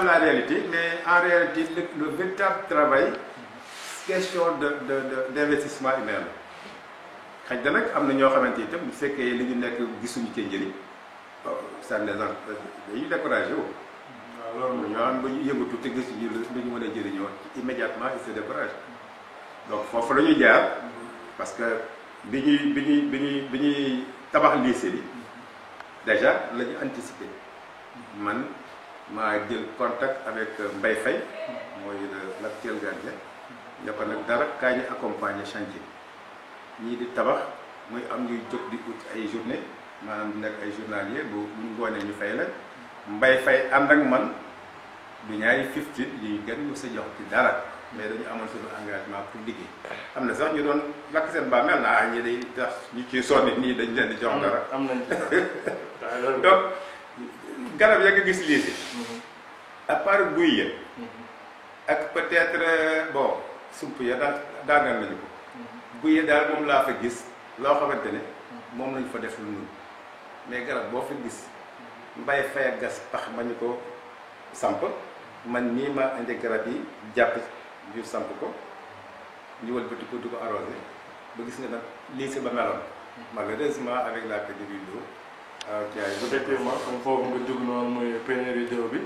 la réalité, mais en réalité, le véritable travail, question d'investissement humain. Xaj na nag am na ñoo xamante itam bu fekkee li ñu nekk gisuñu ci njëriñ ça les dañuy découragé wu. waaw loolu ñoo xam ba ñu yëngatu te gisuñu lu ñu mën a jëriñoo immédiatement ils se découragent. Donc foofu la ñuy jaar parce que bi ñuy tabax lycée bi déjà la ñu anticipé man maa jël contact avec Mbaye Faye mooy l'actuel gardien ne ko nag dara kaa ñu accompagner chantier ñii di tabax muy am ñuy jóg di ut ay journée maanaam di nekk ay journalier bu ñu ngoonee ñu fay la Mbaye Faye ànd ak man du ñaari 15 yi gën ñu sa jox ci dara mais dañu amoon suñu engagement pour liggéey. am na sax ñu doon lakk seen bàmmeel naa ñi day tax ñu ciy sonni nii dañ leen di jox dara. am nañ ci donc garab ya nga gis lycée. à part guy ya ak peut-être bon sump ya daaneel nañu ko. guy ya daal moom laa fa gis loo xamante ne moom lañ fa def lu ñuul mais garab boo fa gis Mbaye Faye ak gas pax ma ñu ko samp man nii ma indi garab yi jàpp ñu samp ko ñu wëlbati ko du ko arrosé ba gis nga nag lycée ba meloon malheureusement avec la pénurie d'eau effectivement comme foofu nga jóg noonu muy pénurie d'eau bi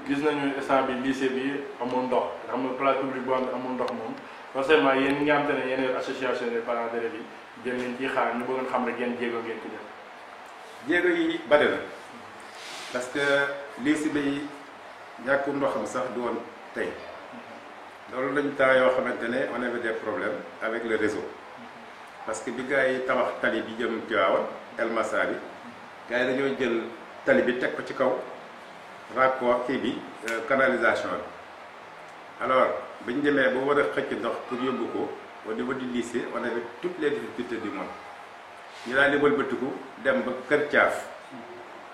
gis nañu instant bi lycée bi amul ndox xam nga place publique boo xam ne amul ndox moom forcément yéen ñi nga xam te ne yeneen association des parents d'élèves yi jël nañ ci xaar ñu bëggoon xam rek yéen jéego ngeen ko def. jéego yi bari na parce que lycée bi ñàkkum ndoxam sax du woon tey loolu lañu temps yoo xamante ne on avait des problèmes avec le réseau parce que bi gars yi tabax tali bi jëm Tivaouane El Massa bi gars yi dañoo jël tali bi teg ko ci kaw raccord kii bi canalisation bi alors bi ñu demee ba war a xëcc ndox pour yóbbu ko au niveau du lycée on avait toutes les difficultés du monde ñu daal di wëlbatiku dem ba Kër Thiaf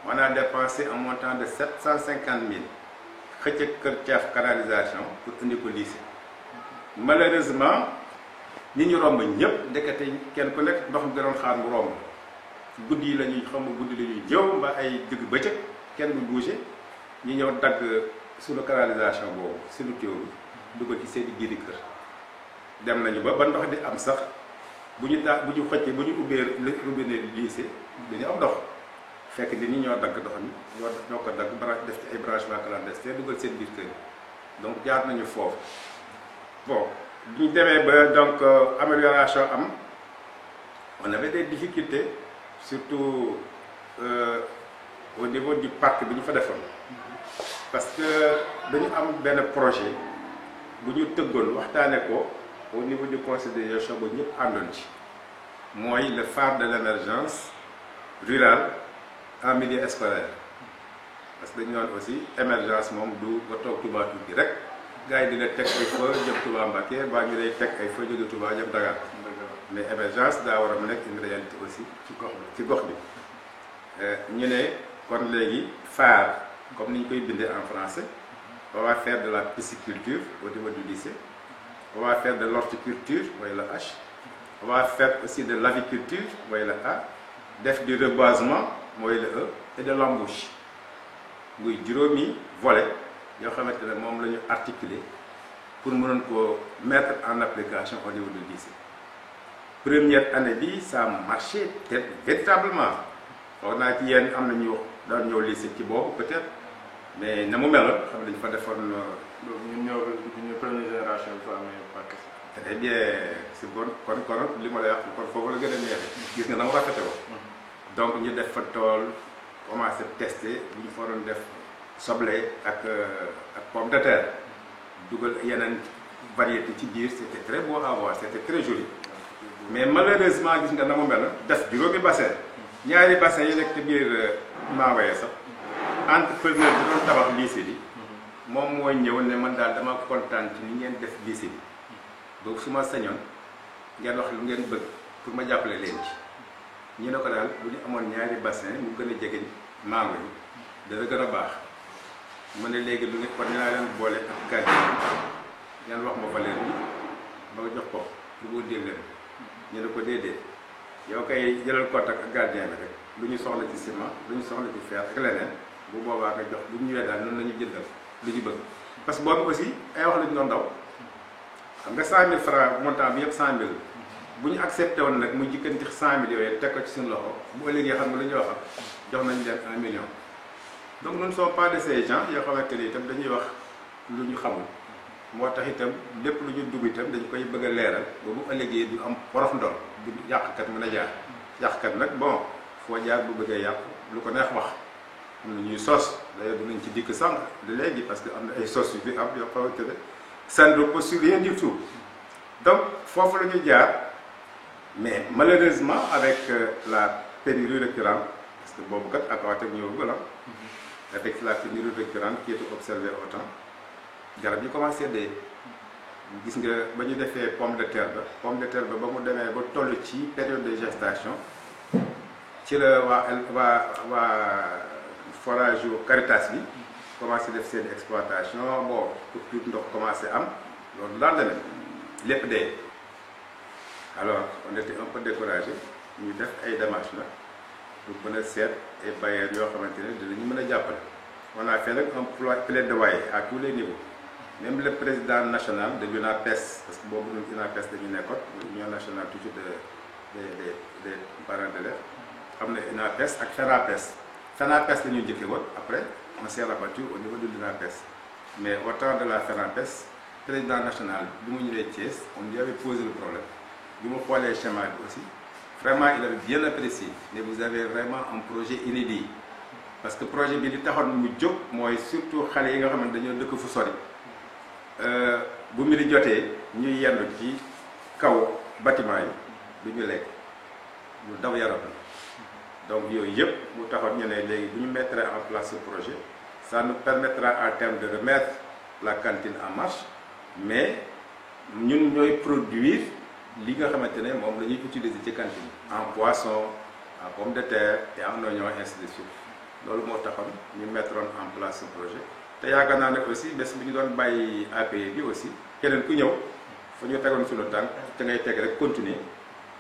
on a dépensé un montant de 750 000 xëcc Kër Thiaf canalisation pour indi ko lycée malheureusement ñi ñu romb ñëpp ndekete kenn ku nekk ndox mi da doon xaar mu romb guddi yi la ñuy xam guddi la ñuy jëw ba ay digg bëccëg kenn du bougé ñu ñëw dagg suñu canalisation boobu suñu tuyau bi dugal ci seen i biiri kër dem nañu ba ndox di am sax bu ñu xëccee bu ñu ubbee robinet lycée dañu am ndox fekk nit ñi ñoo dagg ndox mi ñoo ko dagg def ci ay branchement clandestin dugal seen biir kër donc jaar nañu foofu bon bu ñu demee ba donc amélioration am on avait des difficultés surtout au niveau du parc bi ñu fa defoon parce que dañu am benn projet bu ñu tëggoon waxtaane ko au niveau du conseil de gestion ba ñëpp àndoon ci mooy le phare de l'émergence rurale en milieu scolaire parce que dañu noon aussi émergence moom du nga toog Touba tuuti rek gars yi dina teg ay fa jëm Touba Mbacké baa ñu lay teg ay fa jóge Touba jëm Dakar mais émergence daa war a mu nekk une réalité aussi ci gox bi ñu ne kon léegi phare comme ni ñu koy bindee en français on va faire de la pisciculture au niveau du lycée on va faire de l'horticulture mooy la H on va faire aussi de l'aviculture mooy la A def du reboisement mooy le E et de l'embouche muy juróomi volet yoo xamante ne moom la ñu articuler pour mënoon ko mettre en application au niveau du lycée première année bi ça a marché véritablement foog naa ci yéen am na ñu daan ñëw lycée ci boobu peut-être mais na mu meloon xam dañu fa defoon ñun ñoo première génération bi fa amee pàcc. très bien c'est bon kon li ma lay wax kon foofu la gën a neexee gis nga na mu rafete ko donc ñu def fa tool commencé tester bu ñu fa doon def soble ak pomme de terre dugal yeneen variété ci biir c'était très beau à voir c'était très joli mais malheureusement gis nga na mu mel def juróomi bassin ñaari bassin yi nekk ci biir Maawaye sax entrepreneur bi doon tabax lycée bi moom mooy ñëw ne man daal dama kontaan ci ni ngeen def lycée bi donc su ma sañoon ngeen wax lu ngeen bëgg pour ma jàppale leen ci ñu ne ko daal bu ñu amoon ñaari bassin mu gën a jege mango yi dana gën a baax mu ne léegi lu ngeen kon dinaa leen boole ak gardien ngeen wax ma valeur bi ba jox ko lu mu dégg leen ñu ne ko déedéet yow kay jëlal contact ak gardien bi rek lu ñu soxla ci ciment lu ñu soxla ci fer ak leneen bu boobaa nga jox bu ñu ñëwee daal noonu la ñu jëndal lu ñu bëgg parce que boobu aussi ay wax la ñu doon daw xam nga 100 000 francs montant bi yëpp 100 000 bu ñu accepté woon nag mu jikkanti 100 000 yooyu teg ko ci suñu loxo bu ëllëgee xam nga lu ñuy wax jox nañ leen 1 million. donc nous ne sommes pas de ces gens yoo xamante ni itam dañuy wax lu ñu xamul moo tax itam lépp lu ñu dugg itam dañu koy bëgg a leeral ba bu ëllëgee du am porof ndol du yàqkat mën a jaar yàqkat nag bon foo jaar bu bëggee yàq lu ko neex wax am na ñuy sos d'ailleurs dinañ ci dikk sànq léegi parce que am na ay sos yu fi am yoo xamante ne ça ne repose sur rien du tout donc foofu la ñuy jaar mais malheureusement avec la pénurie récurrente parce que boobu kat ak waxtaan ñëwagul avec la pénurie récurrente qui était observée au temps garab yi commencé dee gis nga ba ñu defee pomme de terre ba ba mu demee ba toll ci période de gestation ci la waa forage yu Caritas bi commencé def seen exploitation bon pour tout ndox commencé am loolu daal demee lépp dee alors on était un peu découragé ñu def ay démarches nag pour mën a seet ay bailleurs yoo xamante ne dinañu mën a jàppale on a fait nag un plaidoyer à tous les niveaux même le président national de l'UNAPES parce que boobu ñun UNAPES dañu nekkoon union nationale toujours des parents d'élèves xam ne UNAPES ak FENAPES la ñu njëkkee woon après on s'est rabattu au niveau de l'UNAPES mais au temps de la FENAPES président national bi mu ñëwee Thiès on lui avait posé le problème bi mu xoolee schéma bi aussi vraiment il avait bien apprécié mais vous avez vraiment un projet inédit parce que projet bi li taxoon mu jóg mooy surtout xale yi nga xam ne dañoo dëkk fu sori bu mu di jotee ñuy yendu ci kaw bâtiment yi du ñu lekk lu daw yaram la donc yooyu yëpp mu taxoon ñu ne léegi bu ñu mettre en place ce projet ça nous permettra à terme de remettre la cantine en marche mais ñun ñooy produire li nga xamante ne moom la ñuy utiliser ci cantine en poisson en pomme de terre et en oignon ainsi de suite loolu moo taxoon ñu mettre en place ce projet te yaakaar naa ne aussi bés bu ñu doon bàyyi APE bi aussi keneen ku ñëw fu ñu tegoon suñu tànk te ngay teg rek continuer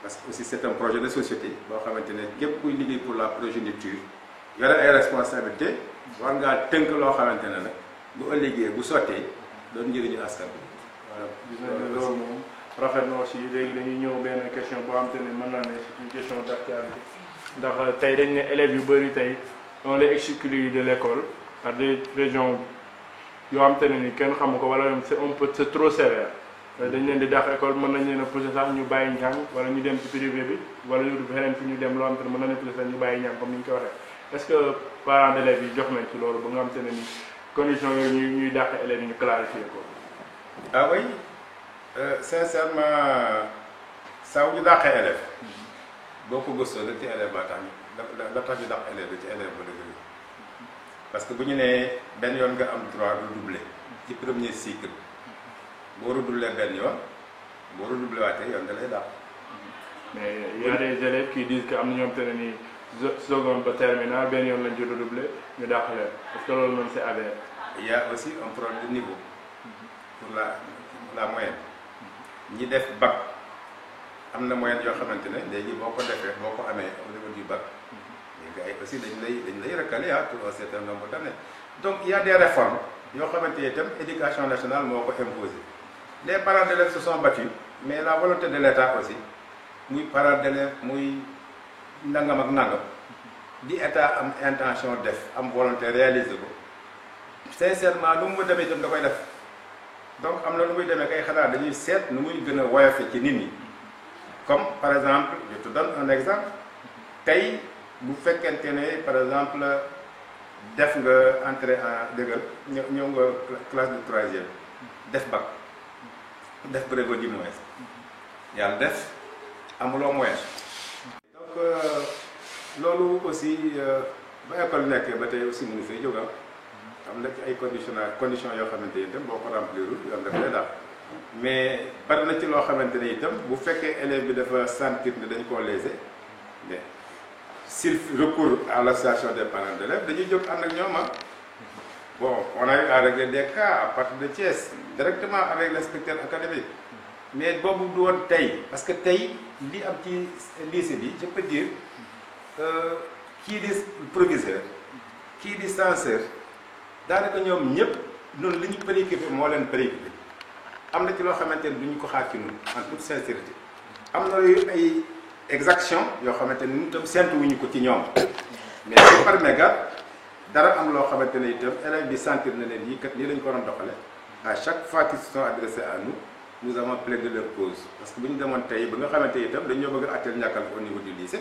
parce que aussi c'est un projet de société boo xamante ne képp kuy liggéey pour la progéniture yore ay responsabilité war ngaa tënk loo xamante ne nag bu ëllëgee bu sottee doon njëriñu askan bi. voilà gis nañu loolu moom rafet na aussi léegi dañuy ñëw benn question boo xamante ne mën naa ne c'est une question d'actualité ndax tey dañ ne élèves yu bëri tey on les exclut de l'école par des raisons yoo xamante ne ni kenn xamu ko wala c'est un peu c'est trop sévère dañ leen di dàq école mën nañ leen a pousser sax ñu bàyyi njàng wala ñu dem ci privé bi wala ñu def feneen fi ñu dem loo xamante ne mën na leen pousser sax ñu bàyyi njàng comme ni ñu ko waxee est-ce que parents d'élèves yi jox nañ ci loolu ba nga xamante ne ni conditions yooyu ñuy dàq élèves yi ñu clarifier ko. ah oui sincèrement saa wu ñu dàqee élève boo ko gëstoo rek ci élève ba tax la tax ñu dàq élève ci élève ba dëgg parce que bu ñu nee benn yoon nga am droit redoubler ci premier cycle boo redoubler benn yoon boo redoubler waatee yoon da lay dàq. mais il y a des élèves qui disent que am na ñoom te ne nii seconde ba terminale benn yoon lañ ci redoubler ñu dàq leen parce que loolu noonu c'est avéré. il y a aussi un problème de niveau pour la moyenne ñi def bac am na moyenne yoo xamante ne léegi boo ko defee boo ko amee au niveau du bac les gars yi aussi dañ lay recaler pour un certain nombre d'années donc il y a des réformes yoo xamante ne itam éducation nationale moo ko imposé les parents d'élèves se sont battus mais la volonté de l'État aussi muy parents d'élèves muy nangam ak nangam di État am intention def am volonté réaliser ko sincèrement lu mu demee itam da koy def donc am na lu muy demee kay xanaa dañuy seet nu muy gën a woyofe ci nit ñi comme par exemple je te donne un exemple tey bu fekkente ne par exemple def nga entrée en dëggal ñëw nga classe de troisième def bac def brevet du moins yàlla def amuloo moyen donc loolu aussi ba école nekkee ba tey aussi mënu fay jóg am na ci ay conditions yoo xamante ni itam boo ko remplirul yoon daf lay daal mais bari na ci loo xamante ne itam bu fekkee élève bi dafa sentir ne dañ koo léser mais s'il recourt à l'association des parents d'élèves dañuy jóg ànd ak ñoom bon on a eu à régler des cas à partir de Thiès directement avec l'inspecteur académique mais boobu du woon tey parce que tey li am ci lycée bi je peux dire kii di proviseur kii di censeur daanaka ñoom ñëpp noonu li ñu préoccupé moo leen préoccupé am na ci loo xamante ne du ñu ko xaar ci ñun en toute sincérité am na ay exactions yoo xamante ne ñun itam séntu wuñu ko ci ñoom mais c'est par mégarde dara am loo xamante ne itam élèves bi sentir na leen yii kat nii lañ ko doon doxale à chaque fois qu'ils se sont adressés à nous avons plaidé leur cause parce que bu ñu demoon tey ba nga xamante itam dañoo bëgg a atteel ñàkkal au niveau du lycée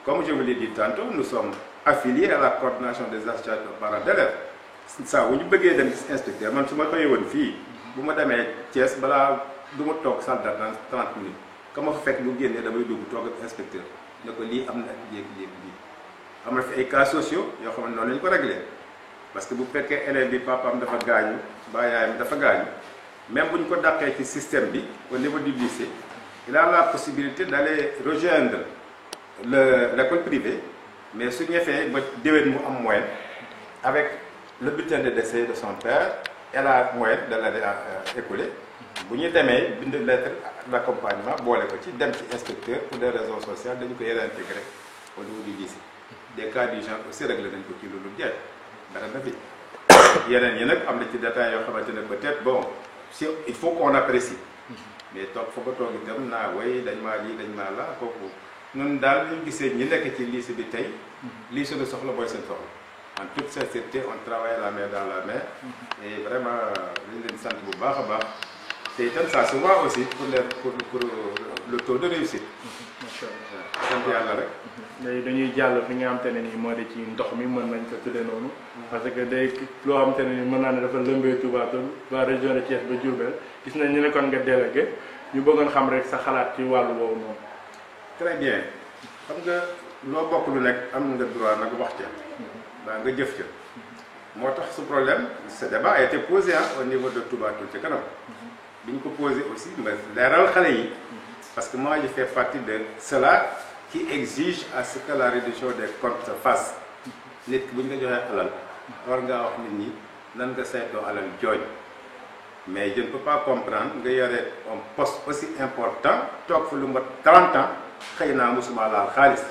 comme je vous l'ai dit tantôt nous sommes affiliés à la coordination des associations de parents d'élèves saa bu ñu bëggee dem gis inspecteur man su ma xëyee woon fii bu ma demee Thiès balaa du ma toog salle d'attente 30 minutes ka ma fa fekk bu génnee damay dugg toog ak inspecteur ne ko lii am na léegi-léegi lii am na fi ay cas sociaux yoo xam ne noonu lañu ko réglé parce que bu fekkee élève bi papaam dafa gaañu ba yaayam dafa gaañu même bu ñu ko dàqee ci système bi au niveau du lycée il a la possibilité d'aller rejoindre l'école privée mais su ñefee ba déwén mu am moyenne avec le bulletin de décès de son père et la moyenne de l'année écoulée bu ñu demee bind lettre d'accompagnement boole ko ci dem ci inspecteur pour des raisons sociales dañu koy réintégrer au niveau du lycée des cas du genre aussi réglé nañ ko ci loolu jeex dara na fi yeneen yi nag am na ci détails yoo xamante ne peut-être bon si il faut qu'on apprécie mais toog fa ko toog itam naa way dañ maa lii dañ maa la kooku ñun daal ñu gisee ñi nekk ci lycée bi tey lii suñu soxla mooy seen soxla en toute sincérité on travaille la main dans la main et vraiment dañ leen sant bu baax a baax te itam ça se voit aussi pour le taux de réussite. macha allah sant yàlla rek. léegi dañuy jàll fi nga xam te ne nii moo di ci ndox mi mën nañ ko tuddee noonu. parce que day loo xam te ne nii mën naa ne dafa lëmbee Touba ba région de Thiès ba Diourbel gis nañ ñu ne kon nga délégué ñu bëggoon xam rek sa xalaat ci wàllu woowu noonu. très bien xam nga loo bokk lu nekk am nga droit nag wax ca. baa nga jëf ca. moo tax ce problème ce débat a été posé au niveau de Touba Toul ci kanam. bi ñu ko posé aussi nga leeral xale yi. parce que moi je fais partie de cela qui exige à ce que la réduction des comptes se fasse nit ki bu ñu la joxee alal war ngaa wax nit ñi nan nga saytoo alal jooju mais je ne peux pas comprendre nga yore un poste aussi important toog fa lu mat 30 ans xëy naa mosuma laal xaalis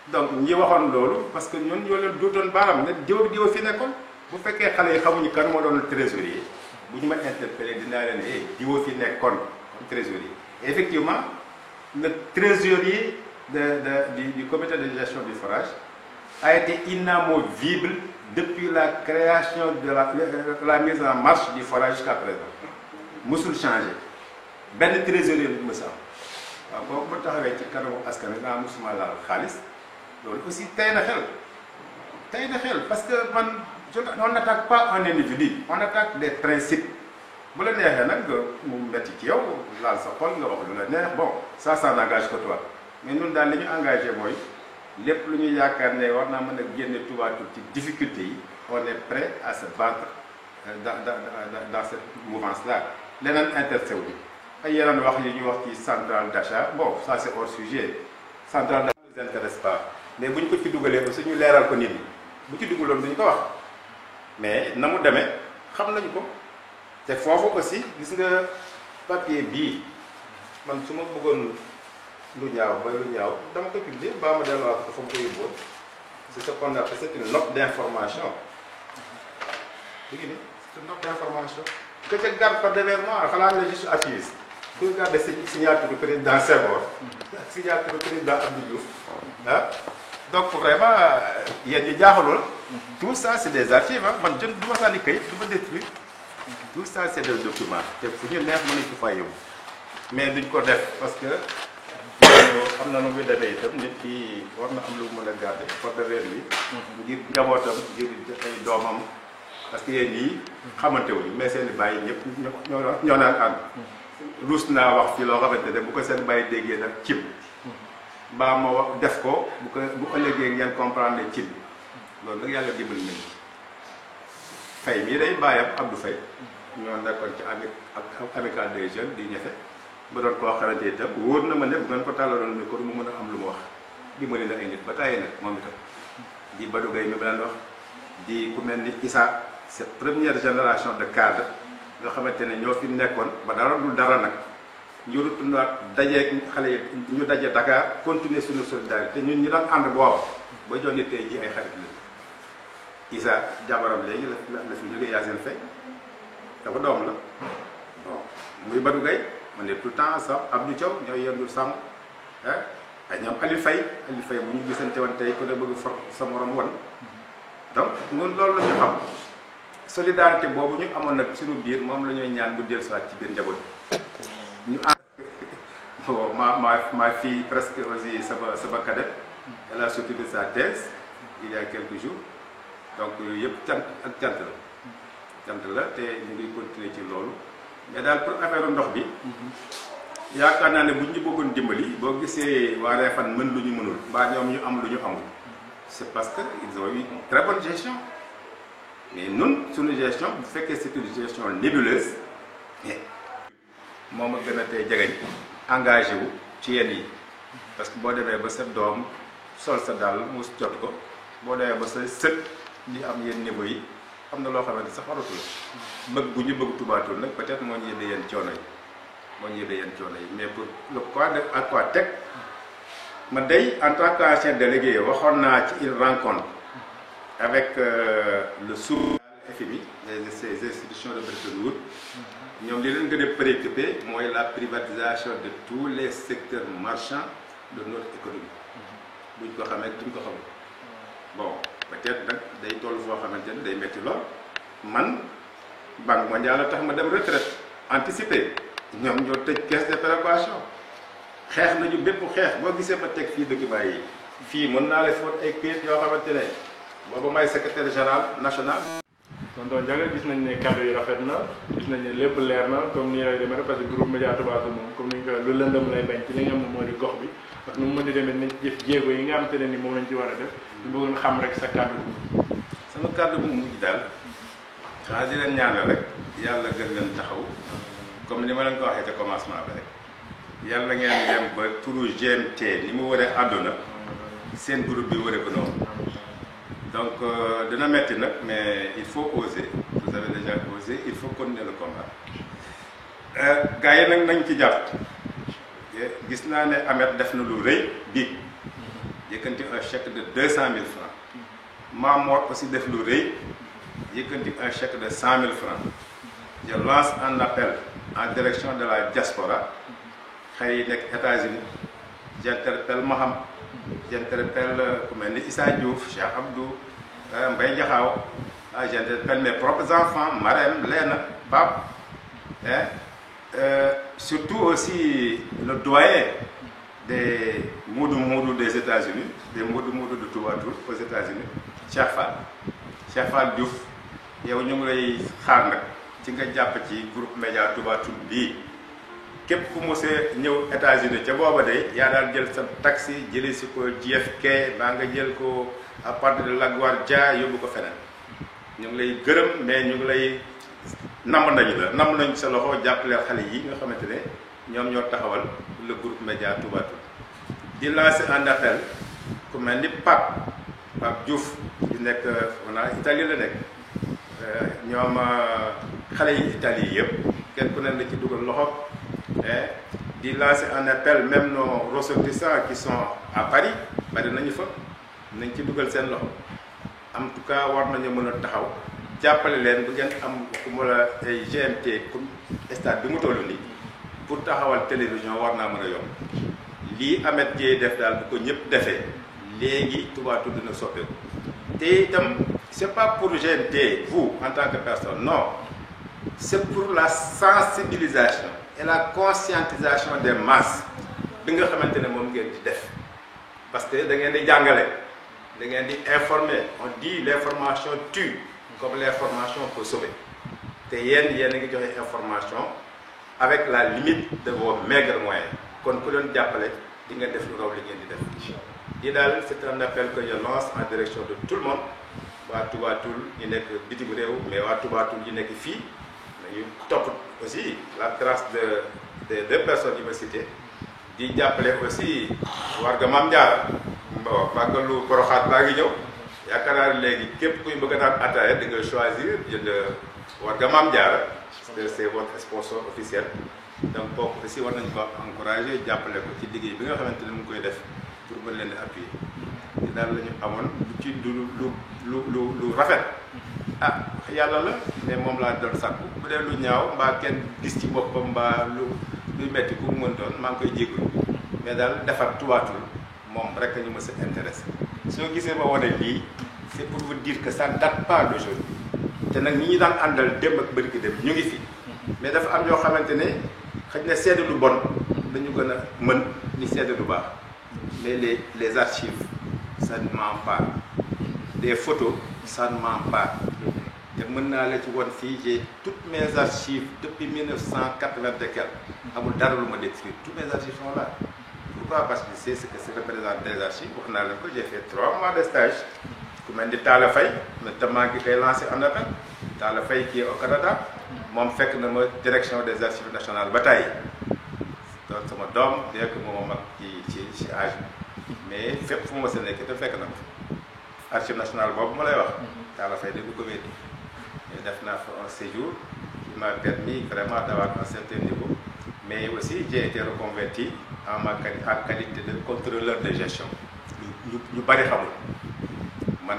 donc ñi waxoon loolu parce que ñun ñoo leen duutoon baaram ne diw fi nekkoon bu fekkee xale yi xamuñu kan moo doon trésorier bu ñu ma interpellé dinaa leen diw fi nekkoon comme trésorier. Effectivement, le trésorier du comité de gestion du forage a été inamovible depuis la création de la mise en marche du forage jusqu'à présent. Musul changé. Ben trésorier bi mu am waaw kooku ba taxawee ci kanamu askan wi naa musuma laal xaalis loolu aussi tey na xel parce que on n'attaque pas un individu, on attaque des principes. bu la neexee nag mu metti ci yow laal sa xol nga wax lu la neex bon ça n'engage que toi mais ñun daal li ñu engagé mooy lépp lu ñu yaakaar ne war naa mën a génne Touba Toul ci difficulté yi on est prêt à se battre dans cette mouvance là leneen intéressé wu ñu ay yeneen wax yi ñu wax ci centrale d'achat bon ça c'est hors sujet centrale d'achat ne nous intéresse pas mais bu ñu ko ci dugalee aussi ñu leeral ko nit ñi bu ci dugaloon duñu ko wax mais na mu demee xam nañu ko. te foofu aussi gis nga papier bii man su ma bëggoon lu ñaaw dama ko publier ba ma delluwaat ko fa mu ko yóbboon c'est ce qu'on appelle c'est une note d'information léegi nii c'est une note d'information que je garde par dévernement xanaa ne juste assise ku garde signature du président Senghor signature du président Abdou Diouf donc vraiment yéen ñi jaaxalul tout ça c'est des archives man jën du ma sànni kayit du ma détruire tout ça c'est des documents te fu ñu neex mën nañu ko fay yóbbu mais duñ ko def parce que xam na nu muy demee itam nit ki war na am lu mën a garder for de weer bi ngir njabootam ngir ay doomam parce que yéen ñii xamante wuñu mais seen i bàyyi ñëpp ñoo naan ànd ruus naa wax fii loo xamante ne bu ko seen bàyyi déggee nag cib mbaa ma wax def ko bu ëllëgee ngeen comprendre ne cib loolu nag yàlla dimbali nañu Faye mii day bàyyam Abdou Faye ñoo nekkoon ci amical des jeunes di ñefe ba doon koo xamante itam wóor na ma ne bu ngeen ko tàllaloon micro mu mën a am lu mu wax di mën na ay nit ba tàyyi nag moom itam di Badou Gueye mi ma leen wax di ku mel ni Issa cette première génération de cadres nga xamante ne ñoo fi nekkoon ba dara dul dara nag ñu rutunaat dajee xale yi ñu daje Dakar continuer suñu solidarité ñun ñu doon ànd boobu ba jonni tey ji ay xarit la Issa jabaram léegi la fi jógee Yacine Faye dafa doom la bon muy Badou Gueye man de tout le temps sax Abdou Thiaw ñooy yendul sàmm ay ñoom Aliou Faye bu ñu gisante woon tey ku ne bëgg for sa morom won donc ñun loolu la ñu xam solidarité boobu ñu amoon nag suñu biir moom la ñuy ñaan bu dellu soit ci biir njaboot ñu bon ma fille presque aussi sama cadette elle a soutenu sa thèse il y a quelques jours donc yëpp cant ak cant la te ñu ngi continuer ci loolu mais daal pour affaire ndox bi yaakaar naa ne bu ñu bëggoon dimbali boo gisee waa Réfane mën lu ñu mënul mbaa ñoom ñu am lu ñu amul c'est parce que ils ont eu une très bonne gestion mais ñun suñu gestion bu fekkee c'est une gestion nébuleuse mais moom a gën a tey jegeñ engagé wu ci yenn yi parce que boo demee ba sa doom sol sa daal mu jot ko boo demee ba sa sët di am yenn niveau yi am na loo xamante sax waratu la bëgg bu ñu bëgg tubaatul nag peut-être moo ñu yëdde yenn coono yi mais pour le quoi de Aquatech ma day en tant qu'ancien délégué waxoon naa ci une rencontre avec le sous FMI ces institutions de Bretton Woods ñoom li leen gën a préoccupé mooy la privatisation de tous les secteurs marchands de notre économie buñ ko xamee duñ ko xamul bon peut-être nag day toll foo xamante ne day métti lool man Banque mondiale tax ma dem retraite anticipée ñoom ñoo tëj caisse de précaution xeex nañu bépp xeex boo gisee ma teg fii document yi fii mën naa la foot ay kayit yoo xamante ne booba may secrétaire général national. tonton Diaga gis nañ ne kàddu yi rafet na gis nañ ne lépp leer na comme nii lay demee rek parce que groupe Média Touba moom comme ni ñu ko lu lëndëm lay bañ ci li nga xam ne moo di gox bi ak nu mu mën di demee nañ jëf jéego yi nga xamante ne ni moom lañ ci war a def ñu bëggoon xam rek sa kàddu bi. sama kàddu bu mujj daal xanaa di leen ñaanal rek yàlla gën leen taxaw comme ni ma leen ko waxee ca commencement bi rek yàlla ngeen dem ba turu GMT ni mu waree àdduna seen groupe bi waree ko noonu. Donc, dina metti nag mais il faut oser vous avez déjà osé il faut continuer le combat gars yi nag nañ ci jàpp gis naa ne Ahmed def na lu rëy bii yëkkanti un chèque de 200 000 francs Mamor aussi def lu rëy yëkkanti un chèque de 100 000 francs je lance un appel en direction de la diaspora xëy yi nekk États-Unis j'interpelle Maham j'interpelle ku mel ni Issa Diouf Cheikh Abdou Mbaye Diakhao j'interpelle mes propres enfants Marème Léna Pape surtout aussi le doyen des Moudou des États-Unis des Moudou de Toubatoul aux États-Unis Cheikh Fall Diouf yow ñu ngi lay xaar nag ci nga jàpp ci groupe Média Toubatoul bii képp ku mosee ñëw États-Unis ca booba de yaa daal jël sa taxi jëlee si ko JFK baa nga jël ko à partir de LaGuardia yóbbu ko feneen ñu ngi lay gërëm mais ñu ngi lay namm nañu sa loxo jàppale xale yi nga xamante ne ñoom ñoo taxawal le groupe Média Toubatoul di lancer un appel ku mel ni Pape Diouf di nekk Italie la nekk ñoom xale yi Italie yëpp kenn ku ne la ci dugal loxo. di lancer un appel même nos ressortissants qui sont à Paris bari nañu fa nañ ci dugal seen loxo en tout cas war nañu mën a taxaw jàppale leen bu ngeen am waxuma la ay GMT comme stade bi mu toll nii pour taxawal télévision war naa mën a yomb lii Ahmed Dieye def daal bu ko ñëpp defee léegi Toubatoul dina soppeeku te itam c'est pas pour GMT vous en tant que personne non c'est pour la sensibilisation et la conscientisation des masses bi nga xamante ne moom ngeen di def parce que da ngeen di jàngale da ngeen di informer on dit l'information tue comme l'information peut sauver te yéen a ngi joxe information avec la limite de vos maigres moyens kon ku leen jàppale di nga def lu raw li ngeen di def lii daal c'est un appel que je lance en direction de tout le monde waa Toubatoul ñu nekk bitim réew mais waa Toubatoul yi nekk fii nañu topp aussi la trace de deux personnes yi ma cité di jàppale aussi warga Maam Jaara bon màggalu Poroxaat baa ngi ñëw yaakaar naa léegi képp kuy bëgg a naan ataaya di nga choisir jënd warga Maam Jaara parce que c'est votre sponsor officiel donc kooku aussi war nañu ko encourager jàppale ko ci liggéey bi nga xamante ne mu ngi koy def pour mën leen di appuyer di daal la ñu amoon lu ci lu rafet ah yàlla la mais moom laa doon sàkku bu dee lu ñaaw mbaa kenn gis ci boppam mbaa luy metti ku mu mën doon maa ngi koy jégalu mais daal defar tubaatul moom rek ñu mës a intéressé soo gisee ma wane lii c'est pour vous dire que ça ne date pas d'aujourd'hui te nag ñi ñu daan àndal démb ak bërki dem ñu ngi fi mais dafa am ñoo xamante ne xëy na seede lu bon dañu gën a mën ni seede lu baax mais les archives ça ne ment pas les photos ça ne ment pas te mën naa la ci woon fii j'ai toutes mes archives depuis 1980 et quelques amul dara lu ma détruire toutes mes archives sont là. Pourquoi? Parce que c'est ce que ça représente des archives. Wax naa leen ko j'ai fait 3 mois de stage ku mel ni Talla Faye notamment ki koy lancé en appel Talla Faye qui est au Canada moom fekk na ma direction des archives nationales ba tey donc sama doom bien que moom mag ci âge bi mais fépp fu ma sa nekk te fekk na ma archive nationale boobu ma lay wax Talla Faye de du ko wéeti mais def naa fa un séjour qui m'a permis vraiment d'avoir un certain niveau mais aussi j'ai été reconverti en qualité de contrôleur de gestion ñu bari xamul man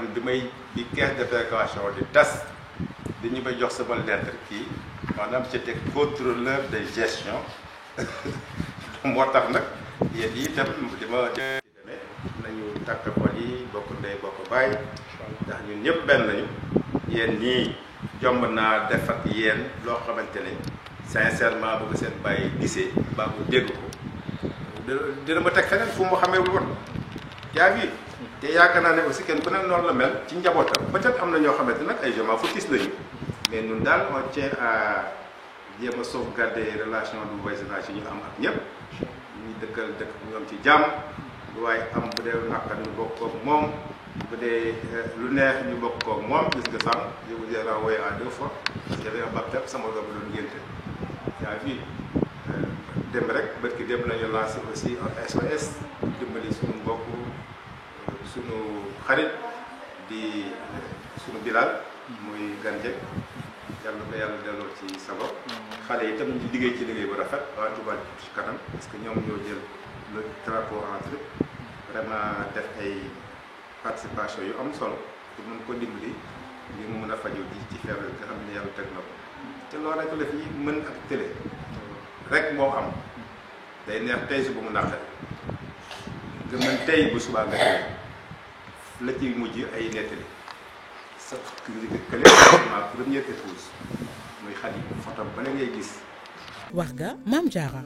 bi caisse de précaution di tas dañu may jox sama lettre kii maanaam j'étais contrôleur de gestion moo tax nag yéen yi itam di ma demee nañu takk xol yi bokk ndey bokk baay ndax ñun ñëpp benn lañu yéen ñii jomb naa def ak yéen loo xamante ne sincèrement bu ko seen bàyyi gisee baa mu dégg ko dina ma teg feneen fu mu xamee woon yaa ngi te yaakaar naa ne aussi kenn ku ne noonu la mel ci njabootam peut-être am na ñoo xamante nag ay je m'en foutis lañu mais ñun daal on tient à jéem a sauvegarder relation du voisinage yi ñu am ak ñëpp ñu dëkkal dëkk ñoom ci jàmm lu waaye am bu dee naqar ñu bokk koog moom bu dee lu neex ñu bokk koog moom gis nga sànq je vous ai renvoyé à 2 fois parce que y avait un baptême sama doom doon ngénte yaa ngi dem rek bërki dem nañu lancé aussi un SOS dimbali suñu mbokk suñu xarit di suñu Bilal muy Gandiek yàlla ko yàlla delloo ci sabo xale yi itam ñu liggéey ci liggéey bu rafet waa Touba ci kanam parce que ñoom ñoo jël le drapeau entre vraiment def ay participation yu am solo pour mën ko dimbali ngir mu mën a faju ci feebar nga xam ne yàlla teg na ko te loolu rek la fi mën ak télé rek moo am day neex tey suba mu naqari nga mën tey bu subaa nga tey la ci mujj ay nettali sa kële ma première épouse muy Xadi fotom ba la ngay gis wax ga Maam Jaara